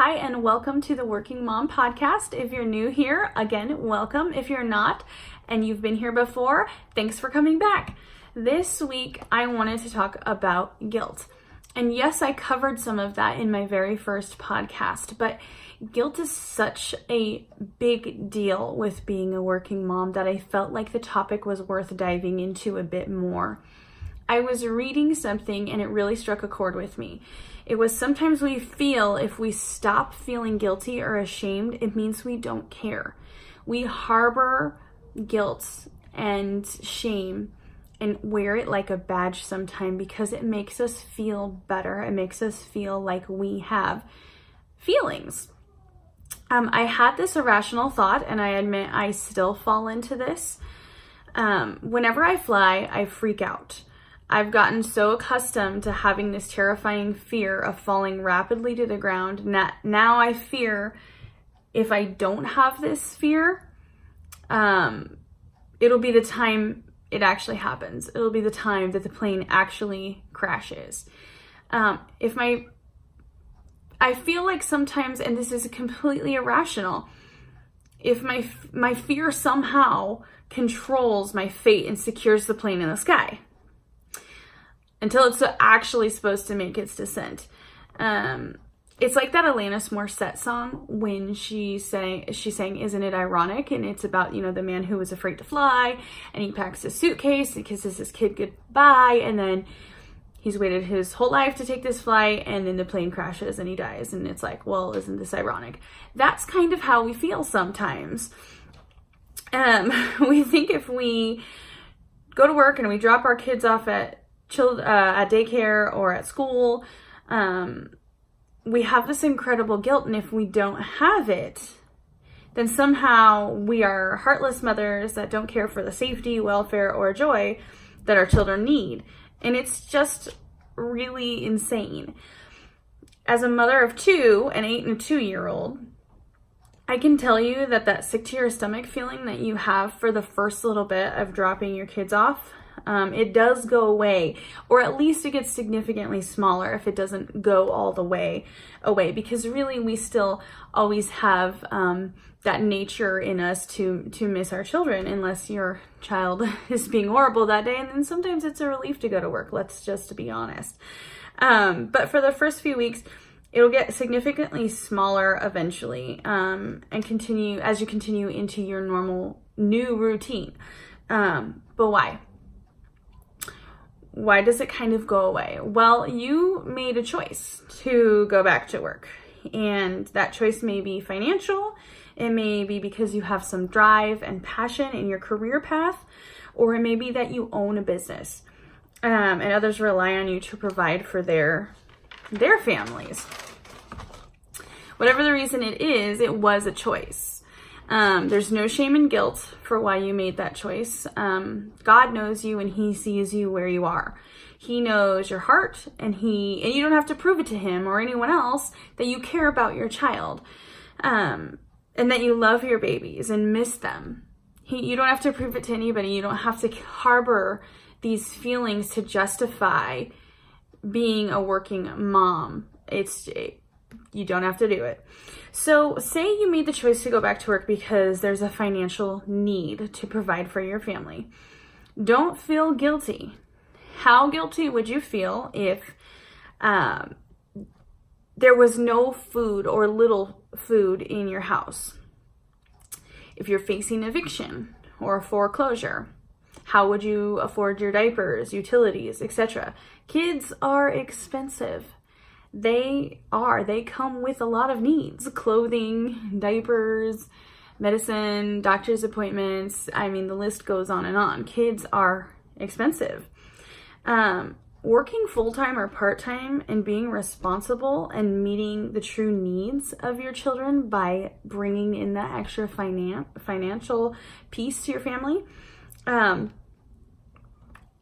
Hi, and welcome to the Working Mom Podcast. If you're new here, again, welcome. If you're not, and you've been here before, thanks for coming back. This week, I wanted to talk about guilt. And yes, I covered some of that in my very first podcast, but guilt is such a big deal with being a working mom that I felt like the topic was worth diving into a bit more. I was reading something and it really struck a chord with me. It was sometimes we feel if we stop feeling guilty or ashamed, it means we don't care. We harbor guilt and shame and wear it like a badge sometime because it makes us feel better. It makes us feel like we have feelings. I had this irrational thought, and I admit I still fall into this. Whenever I fly, I freak out. I've gotten so accustomed to having this terrifying fear of falling rapidly to the ground. Now I fear if I don't have this fear, it'll be the time it actually happens. It'll be the time that the plane actually crashes. I feel like sometimes, and this is completely irrational, if my fear somehow controls my fate and secures the plane in the sky until it's actually supposed to make its descent. It's like that Alanis Morissette song when she sang Isn't It Ironic? And it's about, the man who was afraid to fly, and he packs his suitcase and kisses his kid goodbye, and then he's waited his whole life to take this flight, and then the plane crashes and he dies. And it's like, well, isn't this ironic? That's kind of how we feel sometimes. We think if we go to work and we drop our kids off at daycare or at school, we have this incredible guilt, and if we don't have it, then somehow we are heartless mothers that don't care for the safety, welfare, or joy that our children need. And it's just really insane. As a mother of two, an 8 and a 2-year-old, I can tell you that sick to your stomach feeling that you have for the first little bit of dropping your kids off, it does go away, or at least it gets significantly smaller if it doesn't go all the way away, because really we still always have that nature in us to miss our children, unless your child is being horrible that day, and then sometimes it's a relief to go to work, let's just be honest. But for the first few weeks, it'll get significantly smaller eventually, and continue as you continue into your normal new routine. But why? Why does it kind of go away? Well, you made a choice to go back to work, and that choice may be financial. It may be because you have some drive and passion in your career path, or it may be that you own a business, and others rely on you to provide for their families. Whatever the reason it is, it was a choice. There's no shame and guilt for why you made that choice. God knows you, and he sees you where you are. He knows your heart, and you don't have to prove it to him or anyone else that you care about your child, and that you love your babies and miss them. You don't have to prove it to anybody. You don't have to harbor these feelings to justify being a working mom. You don't have to do it. So say you made the choice to go back to work because there's a financial need to provide for your family. Don't feel guilty. How guilty would you feel if there was no food or little food in your house? If you're facing eviction or foreclosure, how would you afford your diapers, utilities, etc.? Kids are expensive. They come with a lot of needs: clothing, diapers, medicine, doctor's appointments. I mean, the list goes on and on. Kids are expensive. Working full-time or part-time and being responsible and meeting the true needs of your children by bringing in that extra financial piece to your family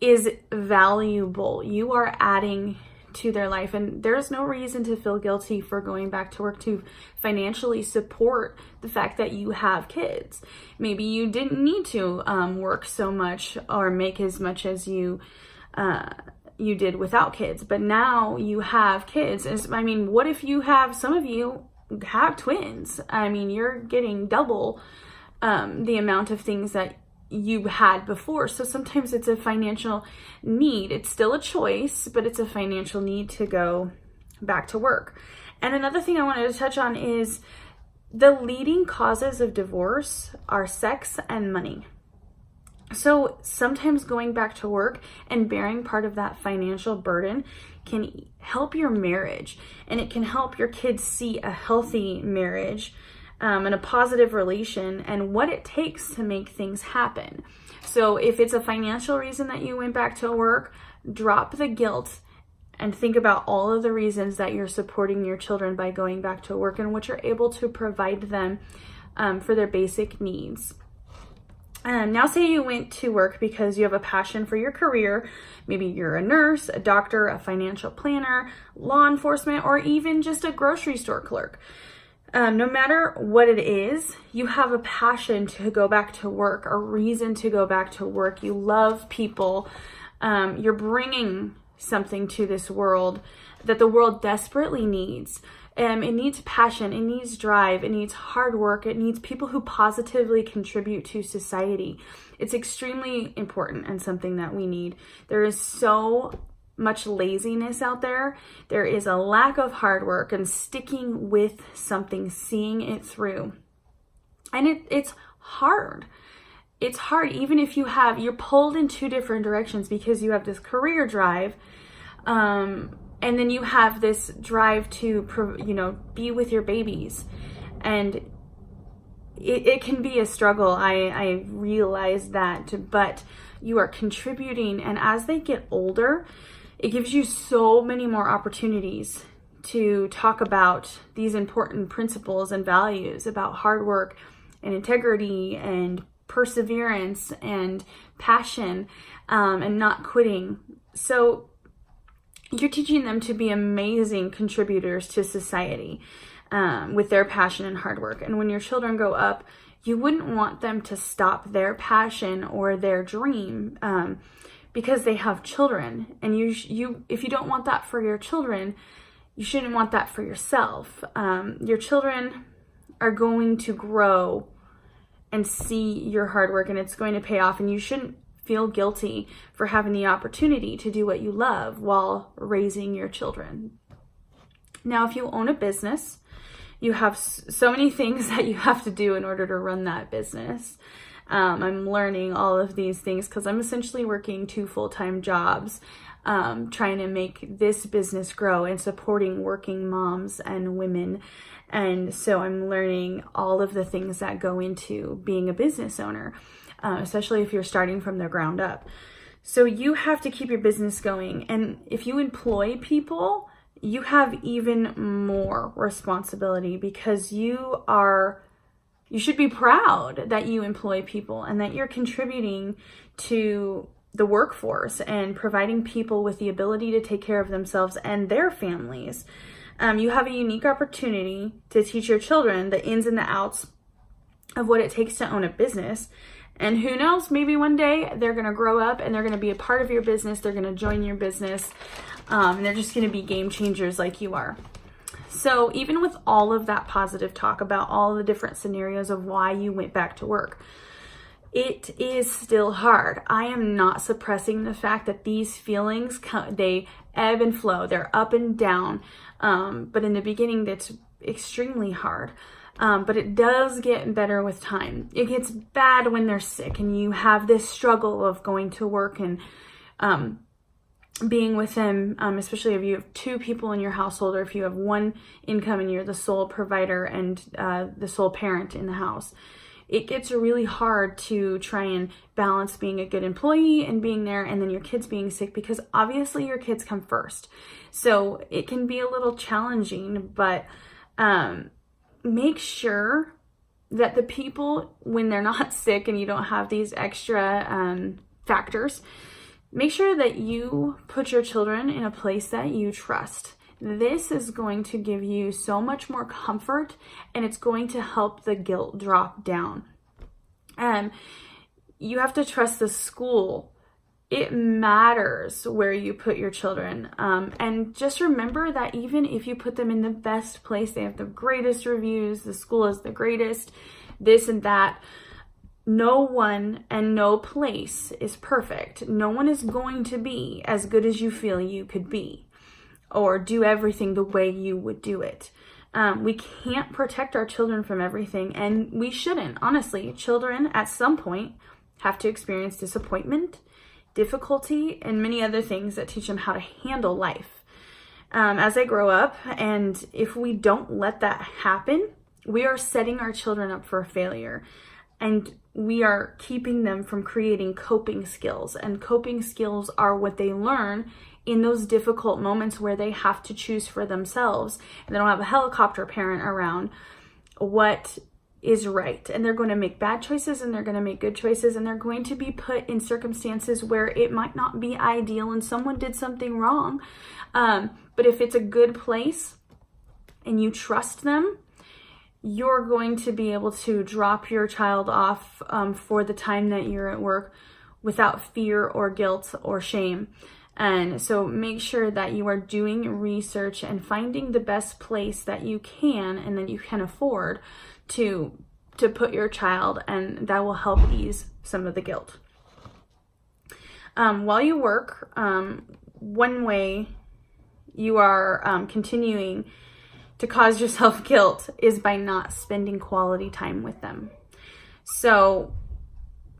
is valuable. You are adding to their life, and there's no reason to feel guilty for going back to work to financially support the fact that you have kids. Maybe you didn't need to work so much or make as much as you did without kids, but now you have kids. I mean, what if some of you have twins. I mean, you're getting double the amount of things that you had before. So sometimes it's a financial need. It's still a choice, but it's a financial need to go back to work. And another thing I wanted to touch on is the leading causes of divorce are sex and money. So sometimes going back to work and bearing part of that financial burden can help your marriage, and it can help your kids see a healthy marriage and a positive relation and what it takes to make things happen. So if it's a financial reason that you went back to work, drop the guilt and think about all of the reasons that you're supporting your children by going back to work and what you're able to provide them for their basic needs. Now say you went to work because you have a passion for your career. Maybe you're a nurse, a doctor, a financial planner, law enforcement, or even just a grocery store clerk. No matter what it is, you have a passion to go back to work, a reason to go back to work. You love people. You're bringing something to this world that the world desperately needs. It needs passion, it needs drive, it needs hard work, it needs people who positively contribute to society. It's extremely important and something that we need. There is so much laziness out there. There is a lack of hard work and sticking with something, seeing it through. And it's hard. It's hard even if you're pulled in two different directions because you have this career drive, and then you have this drive to, be with your babies. And it can be a struggle. I realize that, but you are contributing. And as they get older, it gives you so many more opportunities to talk about these important principles and values about hard work and integrity and perseverance and passion, and not quitting. So you're teaching them to be amazing contributors to society with their passion and hard work. And when your children grow up, you wouldn't want them to stop their passion or their dream because they have children. And if you don't want that for your children, you shouldn't want that for yourself. Your children are going to grow and see your hard work, and it's going to pay off, and you shouldn't feel guilty for having the opportunity to do what you love while raising your children. Now, if you own a business, you have so many things that you have to do in order to run that business. I'm learning all of these things because I'm essentially working 2 full-time jobs, trying to make this business grow and supporting working moms and women. And so I'm learning all of the things that go into being a business owner, especially if you're starting from the ground up. So you have to keep your business going. And if you employ people, you have even more responsibility because you should be proud that you employ people and that you're contributing to the workforce and providing people with the ability to take care of themselves and their families. You have a unique opportunity to teach your children the ins and the outs of what it takes to own a business. And who knows, maybe one day they're going to grow up and they're going to be a part of your business. They're going to join your business, and they're just going to be game changers like you are. So even with all of that positive talk about all the different scenarios of why you went back to work, it is still hard. I am not suppressing the fact that these feelings, they ebb and flow. They're up and down. But in the beginning, that's extremely hard. But it does get better with time. It gets bad when they're sick and you have this struggle of going to work and being with them, especially if you have 2 people in your household or if you have one income and you're the sole provider and the sole parent in the house. It gets really hard to try and balance being a good employee and being there and then your kids being sick because obviously your kids come first. So it can be a little challenging, but make sure that the people, when they're not sick and you don't have these extra factors, make sure that you put your children in a place that you trust. This is going to give you so much more comfort and it's going to help the guilt drop down. You have to trust the school It matters where you put your children. And just remember that even if you put them in the best place, they have the greatest reviews, the school is the greatest, this and that, no one and no place is perfect. No one is going to be as good as you feel you could be or do everything the way you would do it. We can't protect our children from everything, and we shouldn't. Honestly, children at some point have to experience disappointment, difficulty, and many other things that teach them how to handle life as they grow up. And if we don't let that happen, we are setting our children up for failure, and we are keeping them from creating coping skills. And coping skills are what they learn in those difficult moments where they have to choose for themselves and they don't have a helicopter parent around what is right. And they're going to make bad choices and they're going to make good choices, and they're going to be put in circumstances where it might not be ideal and someone did something wrong. But if it's a good place and you trust them, you're going to be able to drop your child off for the time that you're at work without fear or guilt or shame. And so make sure that you are doing research and finding the best place that you can and that you can afford to put your child, and that will help ease some of the guilt. While you work, one way you are continuing to cause yourself guilt is by not spending quality time with them. So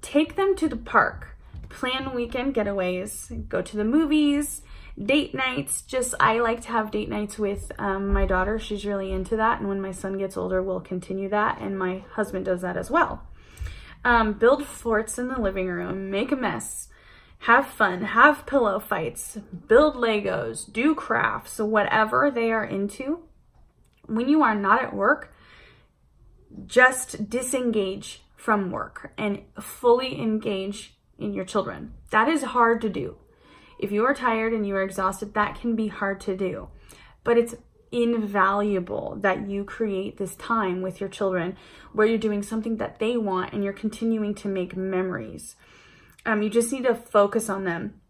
take them to the park. Plan weekend getaways, go to the movies, date nights. I like to have date nights with my daughter. She's really into that. And when my son gets older, we'll continue that. And my husband does that as well. Build forts in the living room, make a mess, have fun, have pillow fights, build Legos, do crafts, whatever they are into. When you are not at work, just disengage from work and fully engage in your children. That is hard to do. If you are tired and you are exhausted, that can be hard to do. But it's invaluable that you create this time with your children where you're doing something that they want and you're continuing to make memories. You just need to focus on them,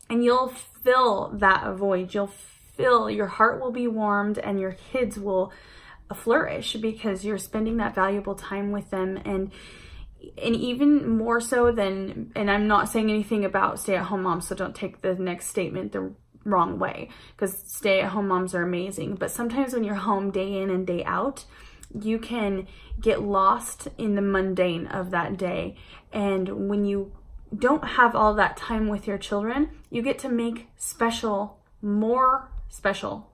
and you'll fill that void. Your heart will be warmed and your kids will flourish because you're spending that valuable time with them. And even more so than, and I'm not saying anything about stay-at-home moms, so don't take the next statement the wrong way, because stay-at-home moms are amazing. But sometimes when you're home day in and day out, you can get lost in the mundane of that day. And when you don't have all that time with your children, you get to make more special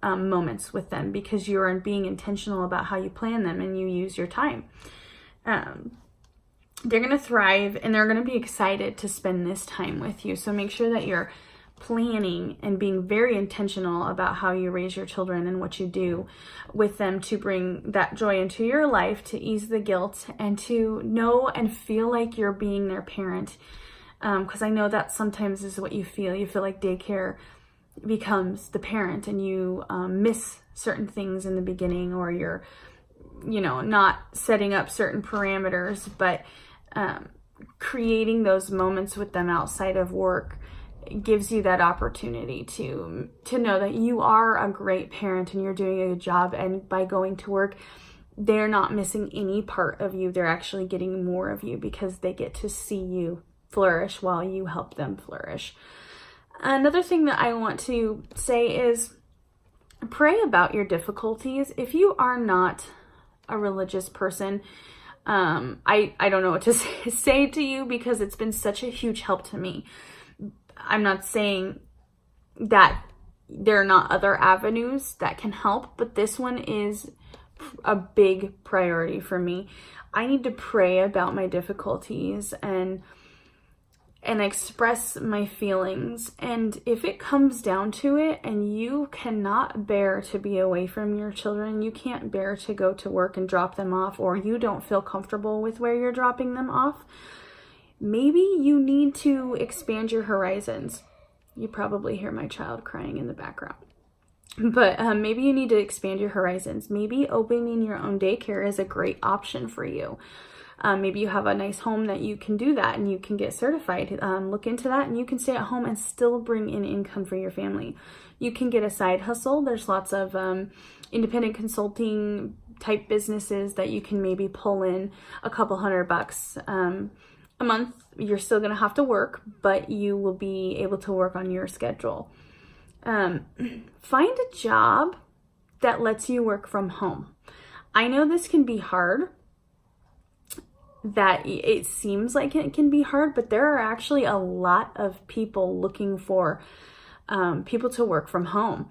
moments with them because you're being intentional about how you plan them and you use your time. They're going to thrive and they're going to be excited to spend this time with you. So make sure that you're planning and being very intentional about how you raise your children and what you do with them to bring that joy into your life, to ease the guilt, and to know and feel like you're being their parent. Because I know that sometimes is what you feel. You feel like daycare becomes the parent and you miss certain things in the beginning, or you're, not setting up certain parameters, but creating those moments with them outside of work gives you that opportunity to know that you are a great parent and you're doing a good job. And by going to work, they're not missing any part of you. They're actually getting more of you because they get to see you flourish while you help them flourish. Another thing that I want to say is pray about your difficulties. If you are not a religious person, I don't know what to say to you because it's been such a huge help to me. I'm not saying that there are not other avenues that can help, but this one is a big priority for me. I need to pray about my difficulties and express my feelings. And if it comes down to it and you cannot bear to be away from your children, you can't bear to go to work and drop them off, or you don't feel comfortable with where you're dropping them off, maybe you need to expand your horizons. You probably hear my child crying in the background. But maybe you need to expand your horizons. Maybe opening your own daycare is a great option for you. Maybe you have a nice home that you can do that and you can get certified. Look into that, and you can stay at home and still bring in income for your family. You can get a side hustle. There's lots of independent consulting type businesses that you can maybe pull in a couple $100 a month. You're still going to have to work, but you will be able to work on your schedule. Find a job that lets you work from home. I know this can be hard, that it seems like it can be hard, but there are actually a lot of people looking for people to work from home.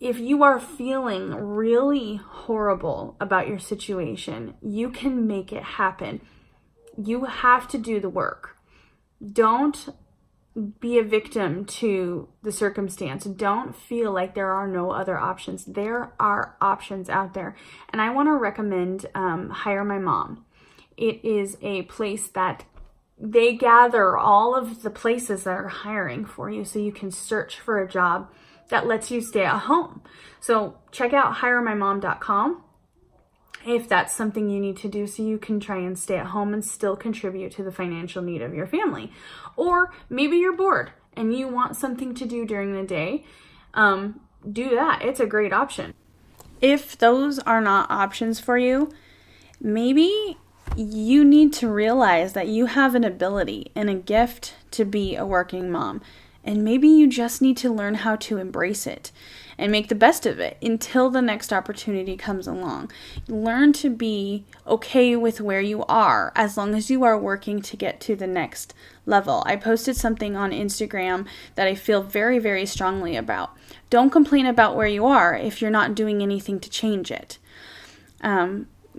If you are feeling really horrible about your situation, you can make it happen. You have to do the work. Don't be a victim to the circumstance. Don't feel like there are no other options. There are options out there. And I want to recommend Hire My Mom. It is a place that they gather all of the places that are hiring for you, so you can search for a job that lets you stay at home. So check out hiremymom.com if that's something you need to do, so you can try and stay at home and still contribute to the financial need of your family. Or maybe you're bored and you want something to do during the day. Do that. It's a great option. If those are not options for you, maybe you need to realize that you have an ability and a gift to be a working mom. And maybe you just need to learn how to embrace it and make the best of it until the next opportunity comes along. Learn to be okay with where you are as long as you are working to get to the next level. I posted something on Instagram that I feel very, very strongly about. Don't complain about where you are if you're not doing anything to change it.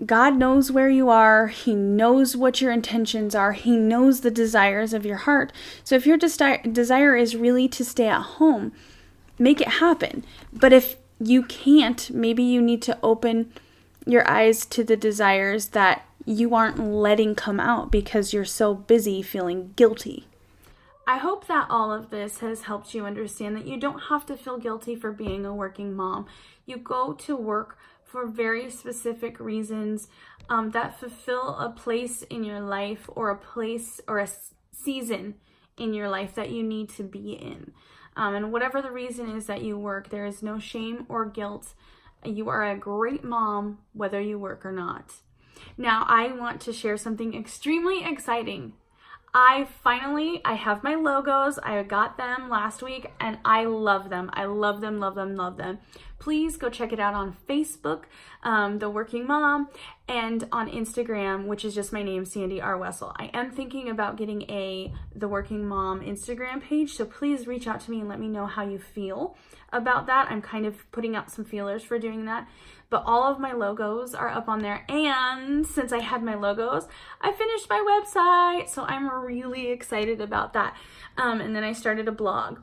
God knows where you are. He knows what your intentions are. He knows the desires of your heart. So if your desire is really to stay at home, make it happen. But if you can't, maybe you need to open your eyes to the desires that you aren't letting come out because you're so busy feeling guilty. I hope that all of this has helped you understand that you don't have to feel guilty for being a working mom. You go to work for very specific reasons that fulfill a place in your life, or a place or a season in your life that you need to be in. And whatever the reason is that you work, there is no shame or guilt. You are a great mom, whether you work or not. Now, I want to share something extremely exciting. I have my logos. I got them last week and I love them. I love them, love them, love them. Please go check it out on Facebook, The Working Mom, and on Instagram, which is just my name, Sandy R. Wessel. I am thinking about getting The Working Mom Instagram page, so please reach out to me and let me know how you feel about that. I'm kind of putting out some feelers for doing that. But all of my logos are up on there. And since I had my logos, I finished my website. So I'm really excited about that. And then I started a blog.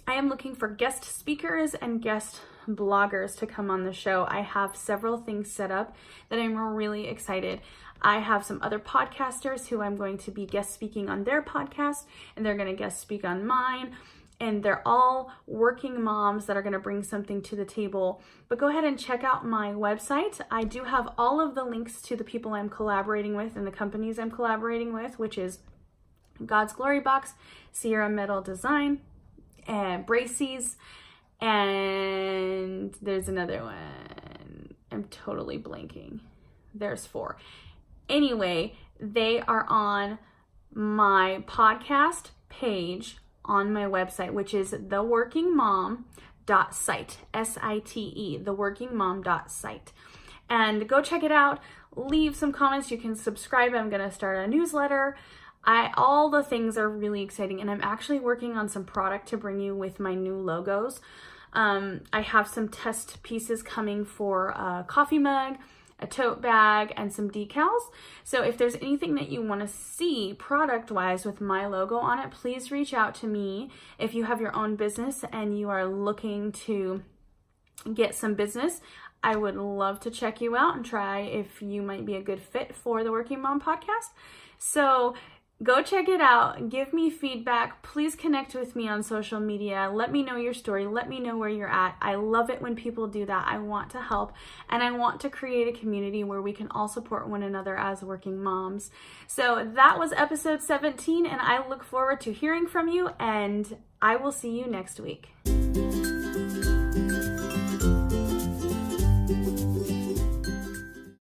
I am looking for guest speakers and guest bloggers to come on the show. I have several things set up that I'm really excited. I have some other podcasters who I'm going to be guest speaking on their podcast, and they're going to guest speak on mine. And they're all working moms that are going to bring something to the table. But go ahead and check out my website. I do have all of the links to the people I'm collaborating with and the companies I'm collaborating with, which is God's Glory Box, Sierra Metal Design, and Braces, and there's another one. I'm totally blanking. There's 4. Anyway, they are on my podcast page on my website, which is theworkingmom.site, S-I-T-E, theworkingmom.site. And go check it out. Leave some comments. You can subscribe. I'm going to start a newsletter. All the things are really exciting, and I'm actually working on some product to bring you with my new logos. I have some test pieces coming for a coffee mug, a tote bag, and some decals. So if there's anything that you want to see product-wise with my logo on it, please reach out to me. If you have your own business and you are looking to get some business, I would love to check you out and try if you might be a good fit for the Working Mom podcast. So Go check it out. Give me feedback. Please connect with me on social media. Let me know your story. Let me know where you're at. I love it when people do that. I want to help, and I want to create a community where we can all support one another as working moms. So that was episode 17, and I look forward to hearing from you, and I will see you next week.